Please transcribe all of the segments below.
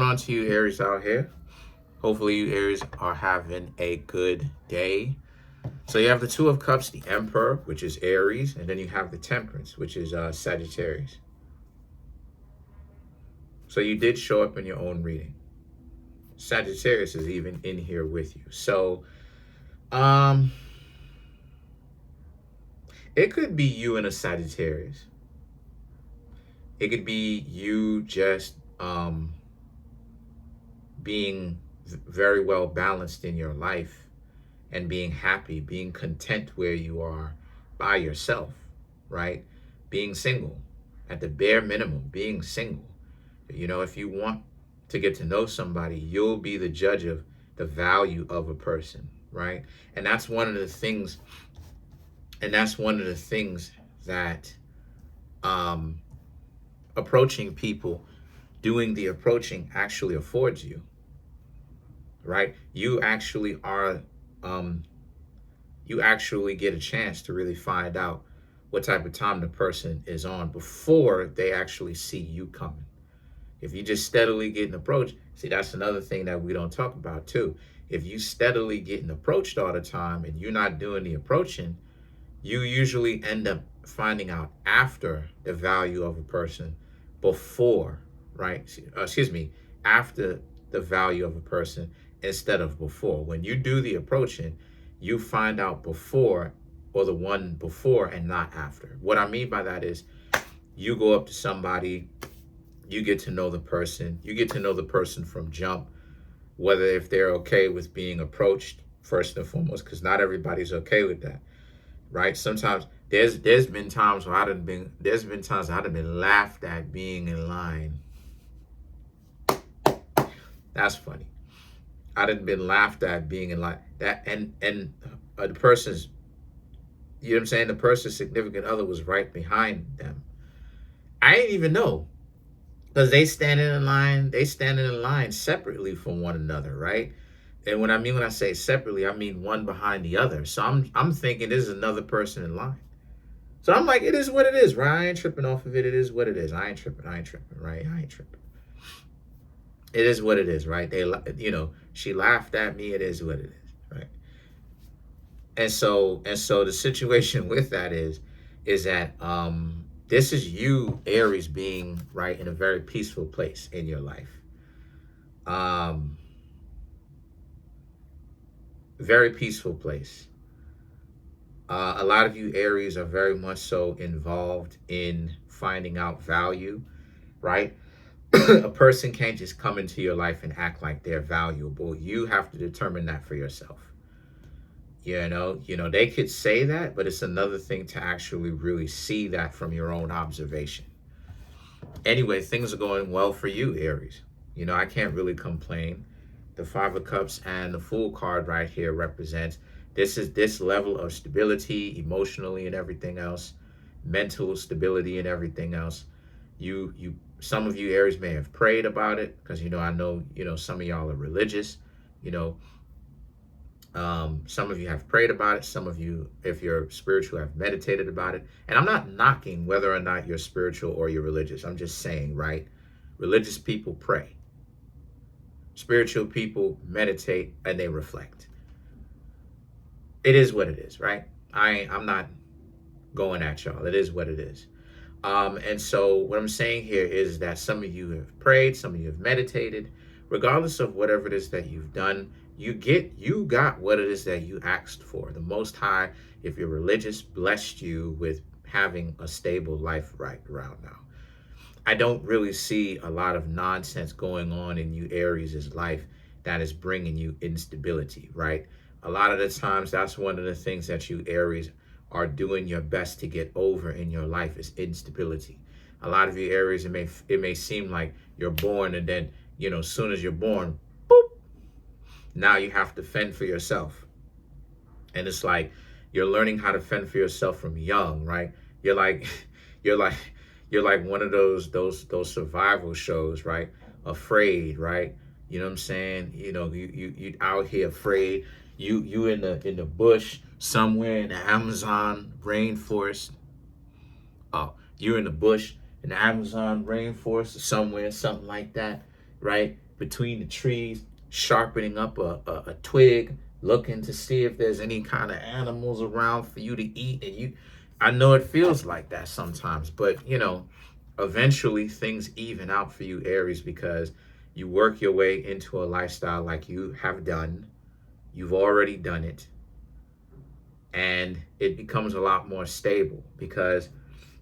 On to you, Aries, out here. Hopefully, you Aries are having a good day. So you have the Two of Cups, the Emperor, which is Aries, and then you have the Temperance, which is Sagittarius. So you did show up in your own reading. Sagittarius is even in here with you. So, um, it could be you and a Sagittarius. It could be you just being very well balanced in your life and being happy, being content where you are by yourself, right? Being single, at the bare minimum, being single. You know, if you want to get to know somebody, you'll be the judge of the value of a person, right? And that's one of the things, that um, approaching people, doing the approaching actually affords you, right? You actually get a chance to really find out what type of time the person is on before they actually see you coming. If you just steadily getting approached, see, that's another thing that we don't talk about too. If you steadily getting approached all the time and you're not doing the approaching, you usually end up finding out after the value of a person before, right? Excuse me, after the value of a person instead of before. When you do the approaching, you find out before, or the one before and not after. What I mean by that is you go up to somebody, you get to know the person, from jump, whether if they're okay with being approached first and foremost, because not everybody's okay with that, right? Sometimes there's been times where I've been laughed at being in line. That's funny. I've been laughed at being in line. That and the person's, you know what I'm saying, the person's significant other was right behind them. I didn't even know, because they standing in line separately from one another, right? And when I say separately, I mean one behind the other. So I'm thinking this is another person in line. So I'm like, it is what it is, right? I ain't tripping off of it. It is what it is. I ain't tripping, right? I ain't tripping. It is what it is, right? She laughed at me. It is what it is, right? And so the situation with that is that this is you, Aries, being right in a very peaceful place in your life. Very peaceful place. A lot of you Aries are very much so involved in finding out value, right? A person can't just come into your life and act like they're valuable. You have to determine that for yourself. They could say that, but it's another thing to actually really see that from your own observation. Anyway, things are going well for you, Aries. I can't really complain. The Five of Cups and the Fool card right here represents this level of stability emotionally and everything else, mental stability and everything else. Some of you Aries may have prayed about it, because I know some of y'all are religious. Some of you have prayed about it. Some of you, if you're spiritual, have meditated about it. And I'm not knocking whether or not you're spiritual or you're religious. I'm just saying, right? Religious people pray. Spiritual people meditate and they reflect. It is what it is, right? I'm not going at y'all. It is what it is. And so what I'm saying here is that some of you have prayed, some of you have meditated. Regardless of whatever it is that you've done, you got what it is that you asked for. The Most High, if you're religious, blessed you with having a stable life right around now. I don't really see a lot of nonsense going on in you Aries' life that is bringing you instability, right? A lot of the times, that's one of the things that you Aries are doing your best to get over in your life is instability. A lot of you Aries, it may seem like you're born and then, as soon as you're born, boop, now you have to fend for yourself. And it's like you're learning how to fend for yourself from young, right? You're like one of those survival shows, right? Afraid, right? You know what I'm saying? You out here afraid. You in the bush somewhere in the Amazon rainforest. Oh, you're in the bush in the Amazon rainforest somewhere, something like that, right? between the trees, sharpening up a twig, looking to see if there's any kind of animals around for you to eat. And I know it feels like that sometimes, but eventually things even out for you, Aries, because you work your way into a lifestyle like you have done. You've already done it. And it becomes a lot more stable because,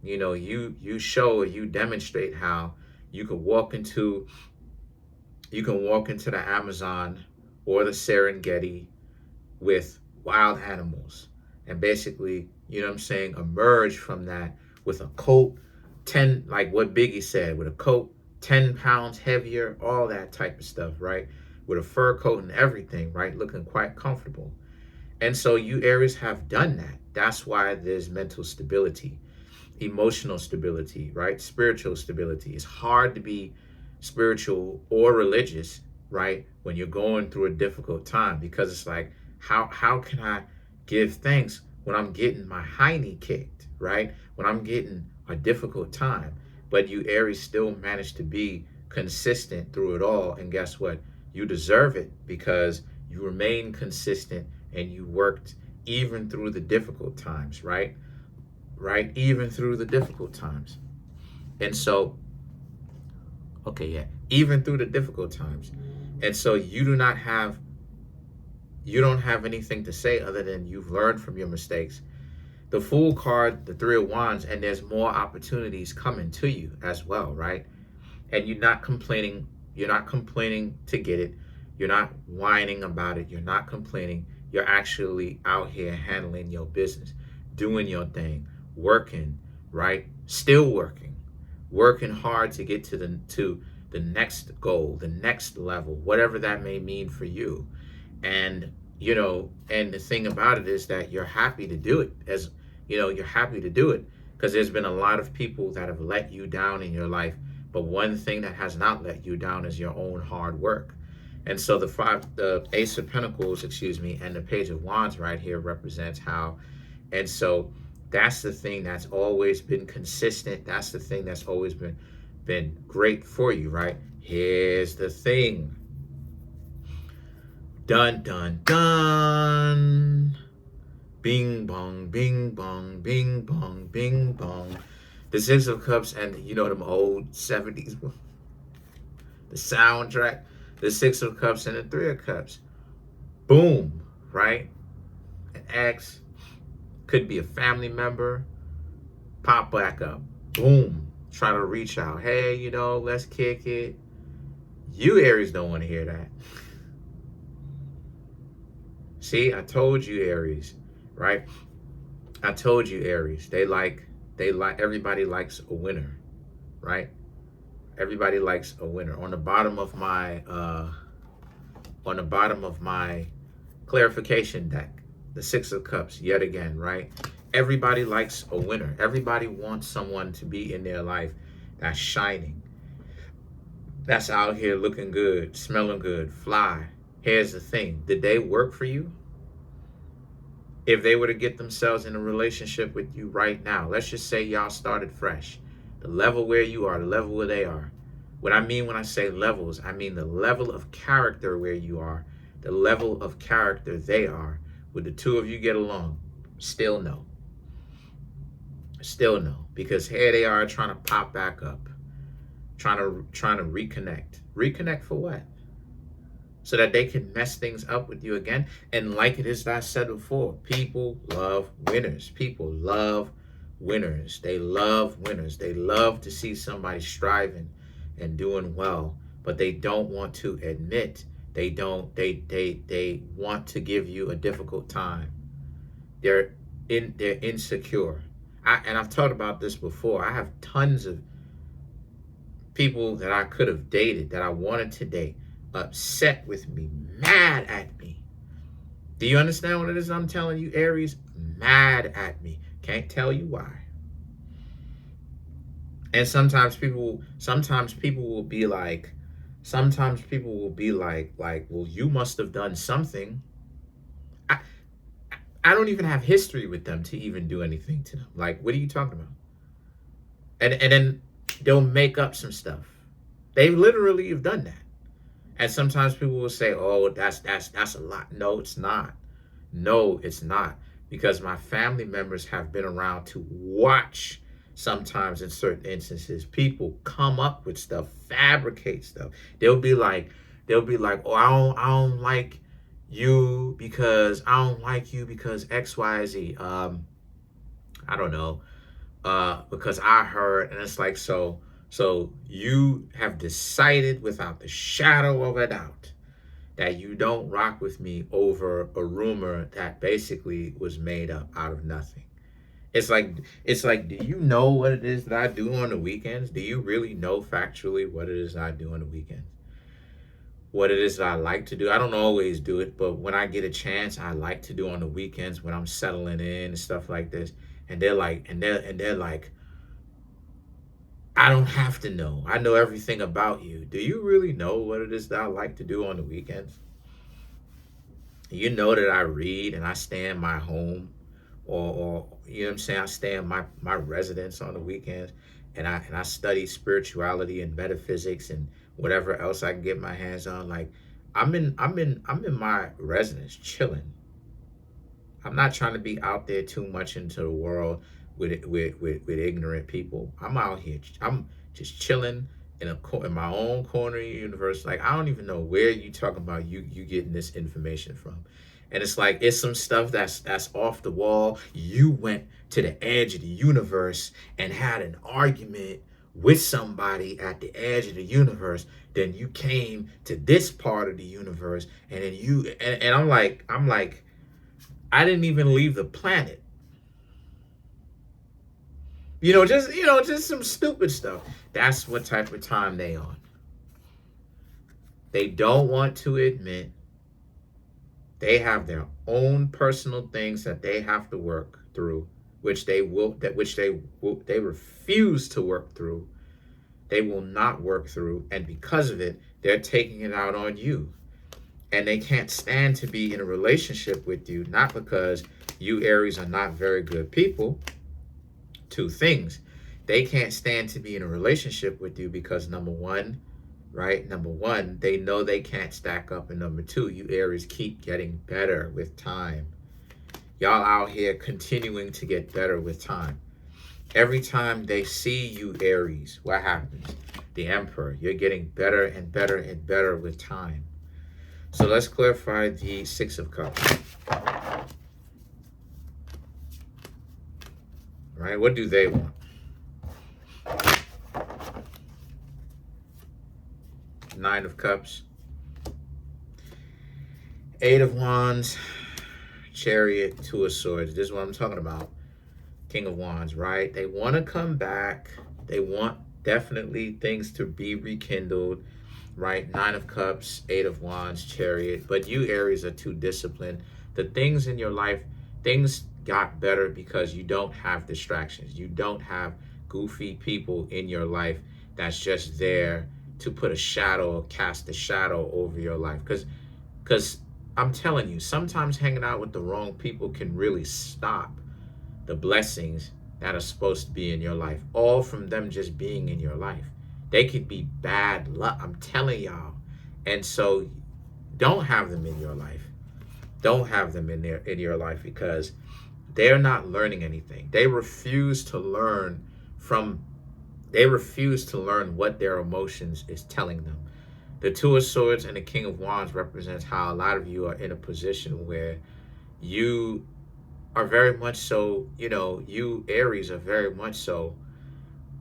you show, you demonstrate how you can walk into the Amazon or the Serengeti with wild animals and basically, emerge from that with a coat 10, like what Biggie said, with a coat 10 pounds heavier, all that type of stuff, right? With a fur coat and everything, right? Looking quite comfortable. And so you Aries have done that. That's why there's mental stability, emotional stability, right? Spiritual stability. It's hard to be spiritual or religious, right? When you're going through a difficult time, because it's like, how can I give thanks when I'm getting my hiney kicked, right? When I'm getting a difficult time. But you Aries still manage to be consistent through it all. And guess what? You deserve it because you remain consistent and you worked even through the difficult times, right? Right? Even through the difficult times. And so, okay, yeah, even through the difficult times. And so you don't have anything to say other than you've learned from your mistakes. The Fool card, the Three of Wands, and there's more opportunities coming to you as well, right? And you're not complaining to get it. You're not whining about it. You're not complaining. You're actually out here handling your business, doing your thing, working, right? Still working hard to get to the next goal, the next level, whatever that may mean for you. And and the thing about it is that you're happy to do it, you're happy to do it because there's been a lot of people that have let you down in your life. But one thing that has not let you down is your own hard work. And so the Ace of Pentacles, and the Page of Wands right here represents how. And so that's the thing that's always been consistent. That's the thing that's always been great for you, right? Here's the thing. Dun, dun, dun. Bing, bong, bing, bong, bing, bong, bing, bong. The Six of Cups and, them old 70s, the soundtrack, the Six of Cups and the Three of Cups. Boom, right? An ex, could be a family member, pop back up. Boom, try to reach out. Hey, let's kick it. You Aries don't want to hear that. See, I told you Aries, right? I told you Aries. Everybody likes a winner, right? Everybody likes a winner. On the bottom of my clarification deck, the Six of Cups, yet again, right? Everybody likes a winner. Everybody wants someone to be in their life that's shining, that's out here looking good, smelling good, fly. Here's the thing. Did they work for you? If they were to get themselves in a relationship with you right now, let's just say y'all started fresh, the level where you are, the level where they are. What I mean when I say levels, I mean the level of character where you are, the level of character they are. Would the two of you get along? Still no. Still no. Because here they are trying to pop back up, trying to reconnect. Reconnect for what? So that they can mess things up with you again. And like it is, I said before, people love winners. People love winners. They love winners. They love to see somebody striving and doing well, but they don't want to admit. They want to give you a difficult time. They're insecure. I've talked about this before. I have tons of people that I could have dated, that I wanted to date, upset with me, mad at me. Do you understand what it is I'm telling you, Aries? Mad at me. Can't tell you why. And sometimes people will be like, well, you must have done something. I don't even have history with them to even do anything to them. Like, what are you talking about? And then they'll make up some stuff. They literally have done that. And sometimes people will say, "Oh, that's a lot." No, it's not. No, it's not. Because my family members have been around to watch. Sometimes in certain instances, people come up with stuff, fabricate stuff. They'll be like, "Oh, I don't like you because X, Y, Z. I don't know, because I heard," and it's like, so you have decided without the shadow of a doubt that you don't rock with me over a rumor that basically was made up out of nothing. It's like, do you know what it is that I do on the weekends? Do you really know factually what it is that I do on the weekends? What it is that I like to do? I don't always do it, but when I get a chance, I like to do on the weekends when I'm settling in and stuff like this. And they're like, I don't have to know. I know everything about you. Do you really know what it is that I like to do on the weekends? You know that I read and I stay in my home, or you know what I'm saying, I stay in my residence on the weekends, and I study spirituality and metaphysics and whatever else I can get my hands on. Like, I'm in my residence chilling. I'm not trying to be out there too much into the world with ignorant people. I'm out here. I'm just chilling in my own corner of the universe. Like, I don't even know where you talking about you getting this information from. And it's like, it's some stuff that's off the wall. You went to the edge of the universe and had an argument with somebody at the edge of the universe. Then you came to this part of the universe, and then and I'm like, I didn't even leave the planet. Just some stupid stuff. That's what type of time they on. They don't want to admit they have their own personal things that they have to work through, which they refuse to work through. They will not work through, and because of it, they're taking it out on you. And they can't stand to be in a relationship with you, not because you Aries are not very good people. Two things. They can't stand to be in a relationship with you because number one, they know they can't stack up, and number two, you Aries keep getting better with time. Y'all out here continuing to get better with time. Every time they see you Aries, what happens? The Emperor. You're getting better and better and better with time. So let's clarify the Six of Cups. Right? What do they want? Nine of Cups. Eight of Wands. Chariot. Two of Swords. This is what I'm talking about. King of Wands, right? They want to come back. They want definitely things to be rekindled, right? Nine of Cups, Eight of Wands, Chariot. But you Aries are too disciplined. The things in your life, things got better because you don't have distractions. You don't have goofy people in your life that's just there to put a shadow, cast a shadow over your life. Because I'm telling you, sometimes hanging out with the wrong people can really stop the blessings that are supposed to be in your life, all from them just being in your life. They could be bad luck, I'm telling y'all. And so don't have them in your life. Don't have them in your life, because they're not learning anything. They refuse to learn what their emotions is telling them. The Two of Swords and the King of Wands represents how a lot of you are in a position where you are very much so, you Aries are very much so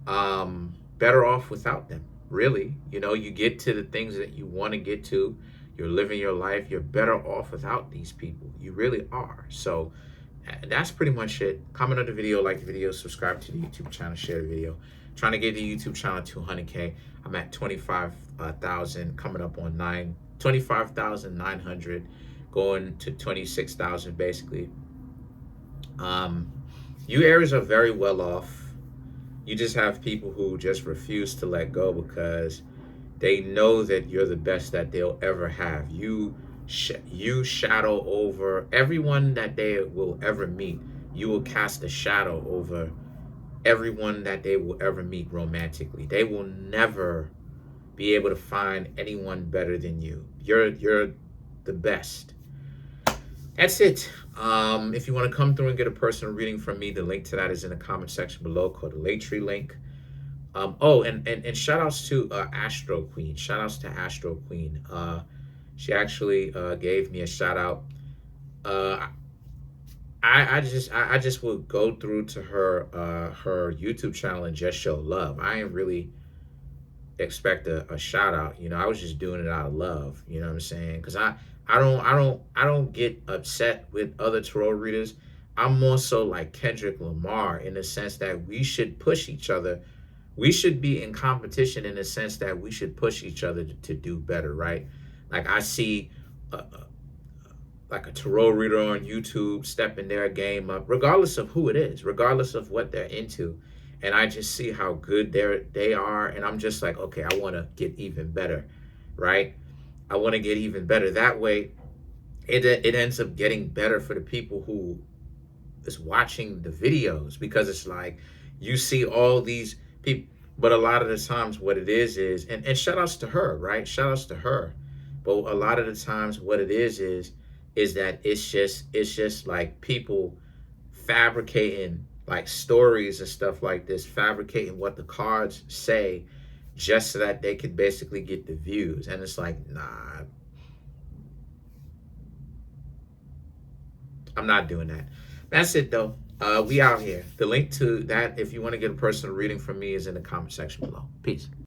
better off without them. Really, you get to the things that you want to get to. You're living your life. You're better off without these people. You really are. So that's pretty much it. Comment on the video, like the video, subscribe to the YouTube channel, share the video. Trying to get the YouTube channel 200K. I'm at 25,000, coming up on 25,900, going to 26,000 basically. You Aries are very well off. You just have people who just refuse to let go because they know that you're the best that they'll ever have. You shadow over everyone that they will ever meet. You will cast a shadow over everyone that they will ever meet romantically. They will never be able to find anyone better than you. You're the best. That's it. If you want to come through and get a personal reading from me, the link to that is in the comment section below, called the Linktree link. And shout outs to Astro Queen. Shout outs to Astro Queen. She actually gave me a shout out. I just would go through to her YouTube channel and just show love. I ain't really expect a shout out. I was just doing it out of love. You know what I'm saying? Because I don't get upset with other tarot readers. I'm more so like Kendrick Lamar in the sense that we should push each other. We should be in competition in the sense that we should push each other to do better, right? Like I see like a tarot reader on YouTube stepping their game up, regardless of who it is, regardless of what they're into. And I just see how good they are. And I'm just like, okay, I want to get even better, right? I want to get even better. That way, it ends up getting better for the people who is watching the videos, because it's like you see all these people. But a lot of the times what it is and shout outs to her, right? Shout outs to her. But a lot of the times what it is that it's just like people fabricating like stories and stuff like this, fabricating what the cards say just so that they could basically get the views. And it's like, nah, I'm not doing that. That's it though. We out here. The link to that, if you want to get a personal reading from me, is in the comment section below. Peace.